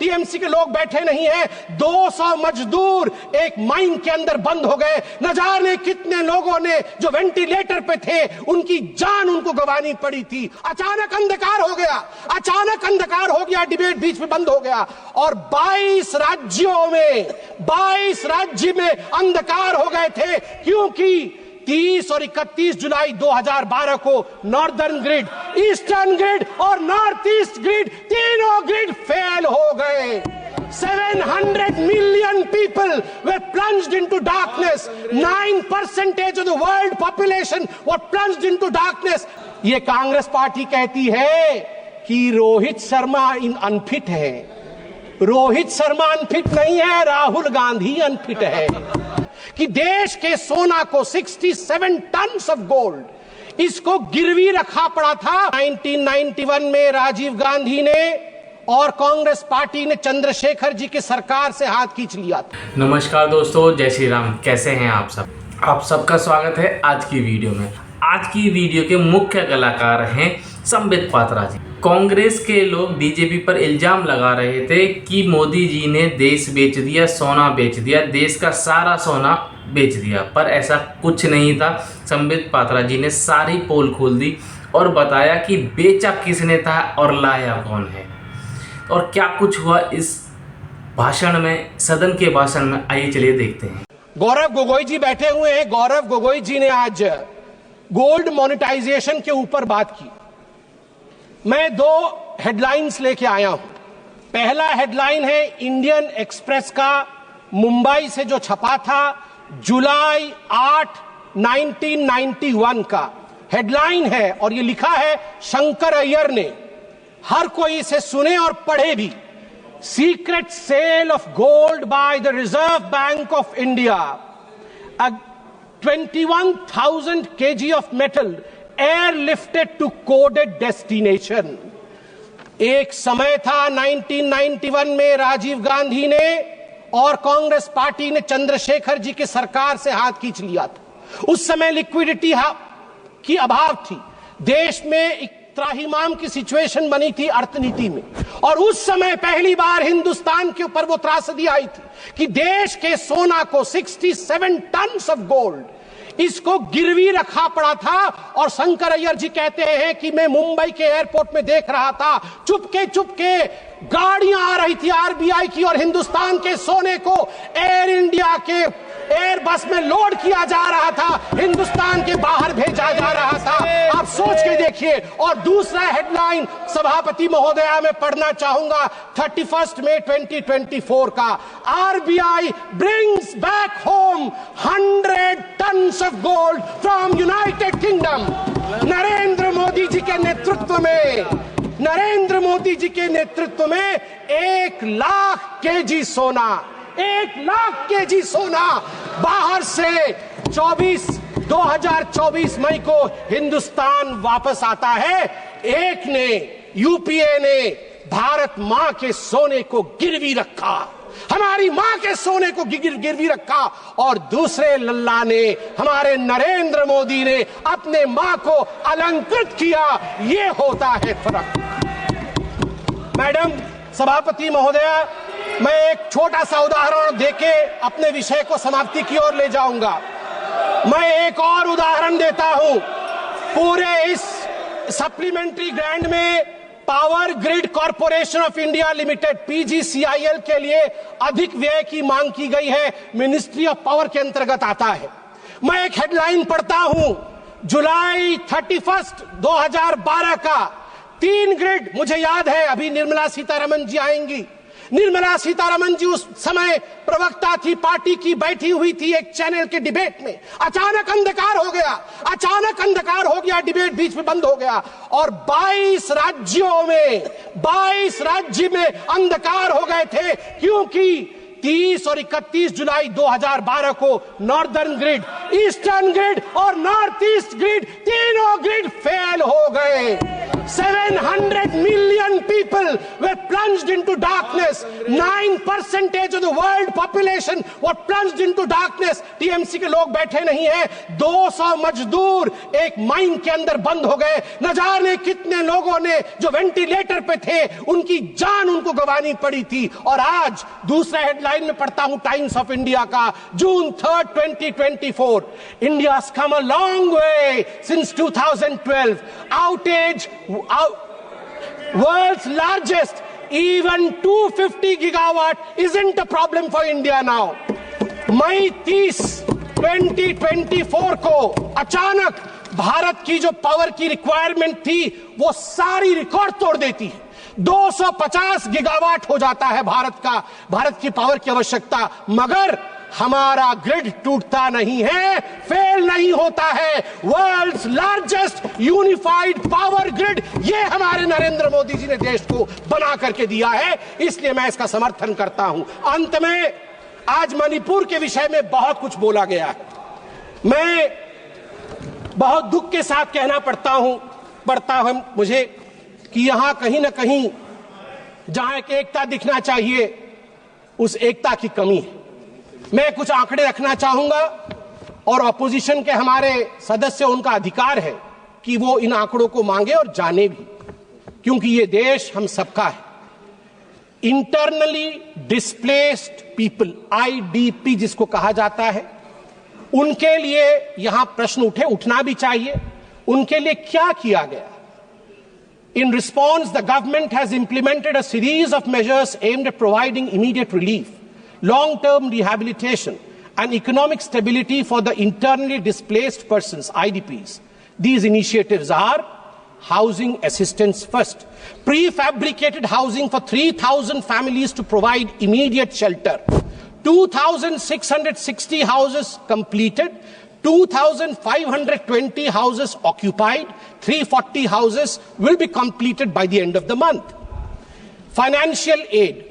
TMC के लोग बैठे नहीं हैं। 200 मजदूर एक माइन के अंदर बंद हो गए। न जाने कितने लोगों ने जो वेंटिलेटर पे थे उनकी जान उनको गंवानी पड़ी थी। अचानक अंधकार हो गया, अचानक अंधकार हो गया, डिबेट बीच में बंद हो गया और 22 राज्यों में 22 राज्य में अंधकार हो गए थे, क्योंकि 30 और 31 जुलाई 2012 को नॉर्दर्न ग्रिड, ईस्टर्न ग्रिड और नॉर्थ ईस्ट ग्रिड, तीनों ग्रिड फेल हो गए। 700 million people were plunged into darkness. 9% of the world population were plunged into darkness. ये कांग्रेस पार्टी कहती है कि रोहित शर्मा अनफिट है। रोहित शर्मा अनफिट नहीं है, राहुल गांधी अनफिट है कि देश के सोना को 67 टन ऑफ गोल्ड इसको गिरवी रखा पड़ा था। 1991 में राजीव गांधी ने और कांग्रेस पार्टी ने चंद्रशेखर जी की सरकार से हाथ खींच लिया था। नमस्कार दोस्तों, जय श्री राम। कैसे हैं आप सब? आप सबका स्वागत है आज की वीडियो में। आज की वीडियो के मुख्य कलाकार हैं संबित पात्रा जी। कांग्रेस के लोग बीजेपी पर इल्जाम लगा रहे थे कि मोदी जी ने देश बेच दिया, सोना बेच दिया, देश का सारा सोना बेच दिया, पर ऐसा कुछ नहीं था। संबित पात्रा जी ने सारी पोल खोल दी और बताया कि बेचा किसने था और लाया कौन है और क्या कुछ हुआ इस भाषण में, सदन के भाषण में। आइए चलिए देखते हैं। गौरव गोगोई जी बैठे हुए हैं। गौरव गोगोई जी ने आज गोल्ड मोनेटाइजेशन के ऊपर बात की। मैं 2 हेडलाइंस लेके आया हूं। पहला हेडलाइन है इंडियन एक्सप्रेस का मुंबई से जो छपा था जुलाई 8, 1991 का हेडलाइन है और ये लिखा है शंकर अय्यर ने। हर कोई इसे सुने और पढ़े भी। Secret sale of gold by the Reserve Bank of India, 21,000 kg of metal airlifted to coded destination। एक समय था 1991 में राजीव गांधी ने और कांग्रेस पार्टी ने चंद्रशेखर जी की सरकार से हाथ खींच लिया था। उस समय लिक्विडिटी की अभाव थी, देश में एक त्राहिमाम की सिचुएशन बनी थी अर्थनीति में, और उस समय पहली बार हिंदुस्तान के ऊपर वो त्रासदी आई थी कि देश के सोना को 67 टन ऑफ गोल्ड इसको गिरवी रखा पड़ा था। और शंकर अय्यर जी कहते हैं कि मैं मुंबई के एयरपोर्ट में देख रहा था, चुपके चुपके गाड़ियां आ रही थी आरबीआई की और हिंदुस्तान के सोने को एयर इंडिया के एयर बस में लोड किया जा रहा था, हिंदुस्तान के बाहर भेजा जा रहा था। आप सोच के देखिए। और दूसरा हेडलाइन सभापति महोदया में पढ़ना चाहूंगा 31 मई 2024 का, RBI brings back home 100 tons of gold from United Kingdom. Narendra Modi ji के नेतृत्व में, नरेंद्र मोदी जी के नेतृत्व में 1 लाख केजी सोना, 1 लाख केजी सोना बाहर से 2024 मई को हिंदुस्तान वापस आता है। एक ने, यूपीए ने भारत मां के सोने को गिरवी रखा, हमारी मां के सोने को गिरवी रखा, और दूसरे लल्ला ने, हमारे नरेंद्र मोदी ने अपने मां को अलंकृत किया। ये होता है फर्क। मैडम सभापति महोदया, मैं एक छोटा सा उदाहरण देके अपने विषय को समाप्ति की ओर ले जाऊंगा। मैं एक और उदाहरण देता हूं। पूरे इस सप्लीमेंट्री ग्रांट में power grid corporation of India limited PGCIL के लिए अधिक व्यय की मांग की गई है, मिनिस्ट्री ऑफ पावर के अंतर्गत आता है। मैं एक हेडलाइन पढ़ता हूं, जुलाई 31, 2012 का 3 ग्रिड। मुझे याद है अभी निर्मला सीतारमन जी आएंगी। निर्मला सीतारमन जी उस समय प्रवक्ता थी पार्टी की, बैठी हुई थी एक चैनल के डिबेट में। अचानक अंधकार हो गया, अचानक अंधकार हो गया, डिबेट बीच में बंद हो गया और 22 राज्यों में 22 राज्य में अंधकार हो गए थे, क्योंकि 30 और 31 जुलाई 2012 को नॉर्दर्न ग्रिड, ईस्टर्न ग्रिड और नॉर्थ ईस्ट ग्रिड, तीनों ग्रिड फेल हो गए। 700 million people were plunged into darkness. 9% of the world population were plunged into darkness. TMC के लोग बैठे नहीं हैं. 200 मजदूर एक माइन के अंदर बंद हो गए. न जाने कितने लोगों ने जो वेंटिलेटर पे थे उनकी जान उनको गंवानी पड़ी थी. और आज दूसरा हेडलाइन में पढ़ता हूं टाइम्स ऑफ इंडिया का, June 3rd, 2024. India's come a long way since 2012. Outage, world's largest, even 250 gigawatt isn't a problem for India now. मई 30, 2024 को अचानक भारत की जो पावर की रिक्वायरमेंट थी वो सारी रिकॉर्ड तोड़ देती है. 250 गीगावाट हो जाता है भारत की पावर की आवश्यकता. मगर हमारा ग्रिड टूटता नहीं है, फेल नहीं होता है. World's largest unified power grid, ये हमारे नरेंद्र मोदी जी ने देश को बना करके दिया है. इसलिए मैं इसका समर्थन करता हूं. अंत में आज मणिपुर के विषय में बहुत कुछ बोला गया है. मैं बहुत दुख के साथ कहना पड़ता है मुझे कि यहां कहीं ना कहीं जहां एक एकता दिखना चाहिए उस एकता की कमी है. मैं कुछ आंकड़े रखना चाहूंगा और ऑपोजिशन के हमारे सदस्य, उनका अधिकार है कि वो इन आंकड़ों को मांगे और जाने भी, क्योंकि ये देश हम सबका है. इंटरनली डिस्प्लेस्ड पीपल, आईडीपी जिसको कहा जाता है, उनके लिए यहां प्रश्न उठना भी चाहिए. उनके लिए क्या किया गया? In response, the government has implemented a series of measures aimed at providing immediate relief, long-term rehabilitation, and economic stability for the internally displaced persons, IDPs. These initiatives are housing assistance first, prefabricated housing for 3,000 families to provide immediate shelter, 2,660 houses completed, 2,520 houses occupied, 340 houses will be completed by the end of the month. Financial aid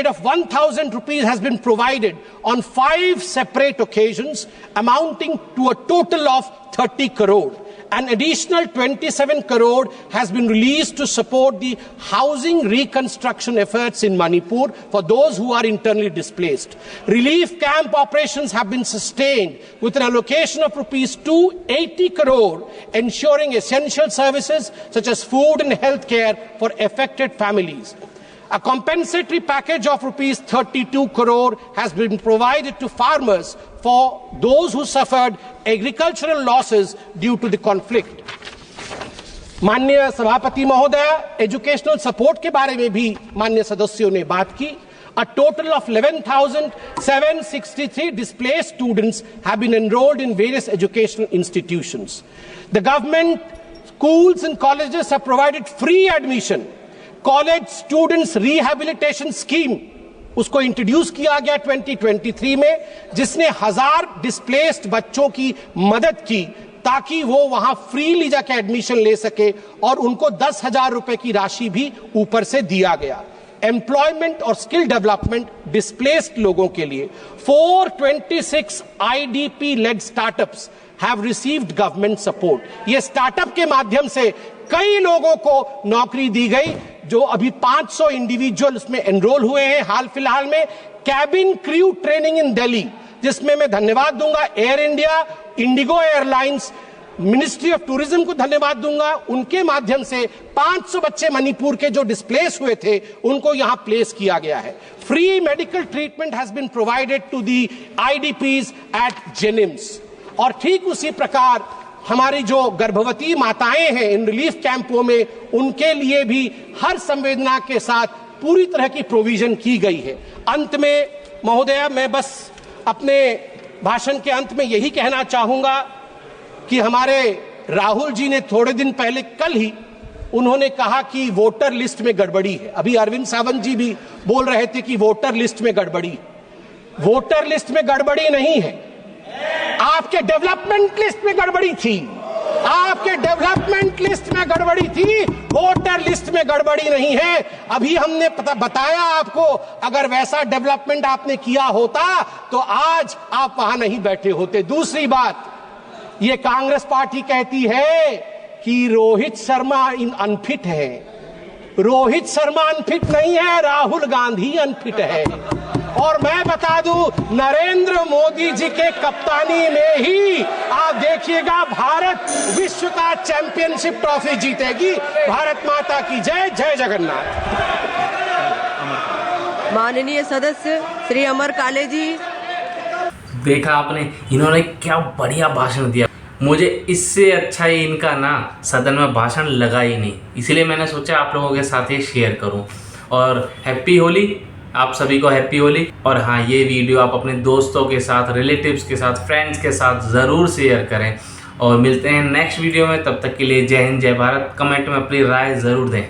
of 1,000 rupees has been provided on 5 separate occasions, amounting to a total of 30 crore. An additional 27 crore has been released to support the housing reconstruction efforts in Manipur for those who are internally displaced. Relief camp operations have been sustained with an allocation of rupees 280 crore, ensuring essential services such as food and health care for affected families. A compensatory package of rupees 32 crore has been provided to farmers for those who suffered agricultural losses due to the conflict. माननीय सभापति महोदय, educational support के बारे में भी माननीय सदस्यों ने बात की. A total of 11,763 displaced students have been enrolled in various educational institutions. The government, schools and colleges have provided free admission. College students rehabilitation scheme उसको इंट्रोड्यूस किया गया 2023 में, जिसने 1000 डिस्प्लेस्ड बच्चों की मदद की ताकि वो वहां फ्रीली जाके एडमिशन ले सके, और उनको 10,000 रुपए की राशि भी ऊपर से दिया गया. एम्प्लॉयमेंट और स्किल डेवलपमेंट डिस्प्लेस्ड लोगों के लिए 426 IDP led startups have received government support. ये स्टार्टअप के माध्यम से कई लोगों को नौकरी दी गई. जो अभी 500 इंडिविजुअल उसमें एनरोल हुए हैं हाल फिलहाल में. Cabin crew training in Delhi, जिसमें मैं धन्यवाद दूंगा air India, Indigo airlines, ministry of tourism को धन्यवाद दूंगा. उनके माध्यम से 500 बच्चे मणिपुर के जो डिस्प्लेस हुए थे उनको यहां प्लेस किया गया है. Free medical treatment has been provided to the IDPs at जेनिम्स. और ठीक उसी प्रकार हमारी जो गर्भवती माताएं हैं इन रिलीफ कैंपों में, उनके लिए भी हर संवेदना के साथ पूरी तरह की प्रोविजन की गई है. अंत में महोदय, मैं बस अपने भाषण के अंत में यही कहना चाहूंगा कि हमारे राहुल जी ने थोड़े दिन पहले, कल ही उन्होंने कहा कि वोटर लिस्ट में गड़बड़ी है. अभी अरविंद सावंत जी भी बोल रहे थे कि वोटर लिस्ट में गड़बड़ी. वोटर लिस्ट में गड़बड़ी नहीं है, आपके डेवलपमेंट लिस्ट में गड़बड़ी थी. आपके डेवलपमेंट लिस्ट में गड़बड़ी थी, वोटर लिस्ट में गड़बड़ी नहीं है. अभी हमने बताया आपको, अगर वैसा डेवलपमेंट आपने किया होता तो आज आप वहां नहीं बैठे होते. दूसरी बात, ये कांग्रेस पार्टी कहती है कि रोहित शर्मा अनफिट है। रोहित शर्मा अनफिट नहीं है, राहुल गांधी अनफिट है। और मैं बता दूं, नरेंद्र मोदी जी के कप्तानी में ही आप देखिएगा भारत विश्व का चैंपियनशिप ट्रॉफी जीतेगी। भारत माता की जय, जय जगन्नाथ। माननीय सदस्य श्री अमर काले जी। देखा आपने, इन्होंने क्या बढ़िया भाषण दिया। मुझे इससे अच्छा ही इनका ना सदन में भाषण लगा ही नहीं, इसलिए मैंने सोचा आप लोगों के साथ ही शेयर करूं। और हैप्पी होली, आप सभी को हैप्पी होली। और हाँ, ये वीडियो आप अपने दोस्तों के साथ, रिलेटिव्स के साथ, फ्रेंड्स के साथ ज़रूर शेयर करें। और मिलते हैं नेक्स्ट वीडियो में, तब तक के लिए जय हिंद, जय भारत। कमेंट में अपनी राय ज़रूर दें।